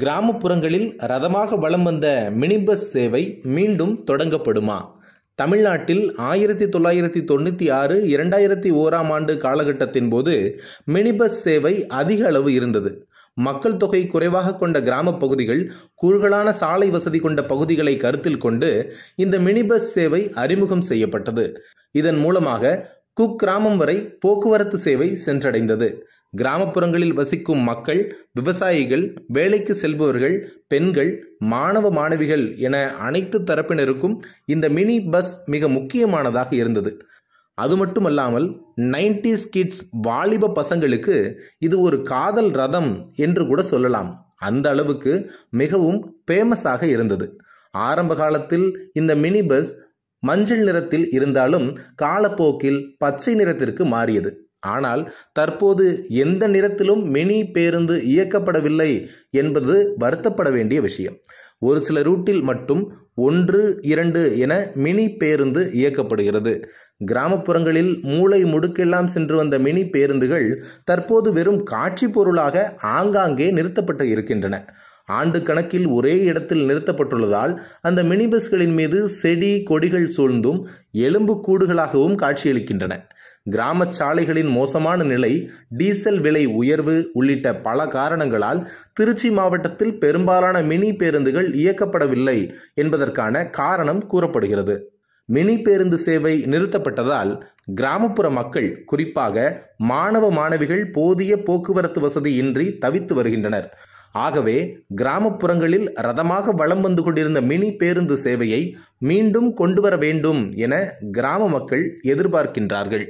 கிராமப்புறங்களில் ரதமாக வலம் வந்த மினி பஸ் சேவை மீண்டும் தொடங்கப்படுமா? தமிழ்நாட்டில் 1996, 2001ஆம் ஆண்டு காலகட்டத்தின் போது மினி பஸ் சேவை அதிக அளவு இருந்தது. மக்கள் தொகை குறைவாக கொண்ட கிராம பகுதிகள், குறுகலான சாலை வசதி கொண்ட பகுதிகளை கருத்தில் கொண்டு இந்த மினி பஸ் சேவை அறிமுகம் செய்யப்பட்டது. இதன் மூலமாக குக்கிராமம் வரை போக்குவரத்து சேவை சென்றடைந்தது. கிராமப்புறங்களில் வசிக்கும் மக்கள், விவசாயிகள், வேலைக்கு செல்பவர்கள், பெண்கள், மாணவ மாணவிகள் என அனைத்து தரப்பினருக்கும் இந்த மினி பஸ் மிக முக்கியமானதாக இருந்தது. அது மட்டுமல்லாமல் 90s கிட்ஸ் வாலிப பசங்களுக்கு இது ஒரு காதல் ரதம் என்று கூட சொல்லலாம். அந்த அளவுக்கு மிகவும் ஃபேமஸாக இருந்தது. ஆரம்ப காலத்தில் இந்த மினி பஸ் மஞ்சள் நிறத்தில் இருந்தாலும் காலப்போக்கில் பச்சை நிறத்திற்கு மாறியது. ஆனால் தற்போது எந்த நிறத்திலும் மினி பேருந்து இயக்கப்படவில்லை என்பது வருத்தப்பட வேண்டிய விஷயம். ஒரு சில ரூட்டில் மட்டும் 1, 2 என மினி பேருந்து இயக்கப்படுகிறது. கிராமப்புறங்களில் மூலை முடுக்கெல்லாம் சென்று வந்த மினி பேருந்துகள் தற்போது வெறும் காட்சி பொருளாக ஆங்காங்கே நிறுத்தப்பட்டு இருக்கின்றன. ஆண்டு கணக்கில் ஒரே இடத்தில் நிறுத்தப்பட்டுள்ளதால் அந்த மினி பஸ்களின் மீது செடி கொடிகள் சூழ்ந்தும் எலும்பு கூடுகளாகவும் காட்சியளிக்கின்றன. கிராம சாலைகளின் மோசமான நிலை, டீசல் விலை உயர்வு உள்ளிட்ட பல காரணங்களால் திருச்சி மாவட்டத்தில் பெரும்பாலான மினி பேருந்துகள் இயக்கப்படவில்லை என்பதற்கான காரணம் கூறப்படுகிறது. மினி பேருந்து சேவை நிறுத்தப்பட்டதால் கிராமப்புற மக்கள், குறிப்பாக மாணவ மாணவிகள் போதிய போக்குவரத்து வசதி இன்றி தவித்து வருகின்றனர். ஆகவே கிராமப்புறங்களில் ரதமாக வலம் வந்து கொண்டிருந்த மினி பேருந்து சேவையை மீண்டும் கொண்டு வர வேண்டும் என கிராம மக்கள் எதிர்பார்க்கின்றார்கள்.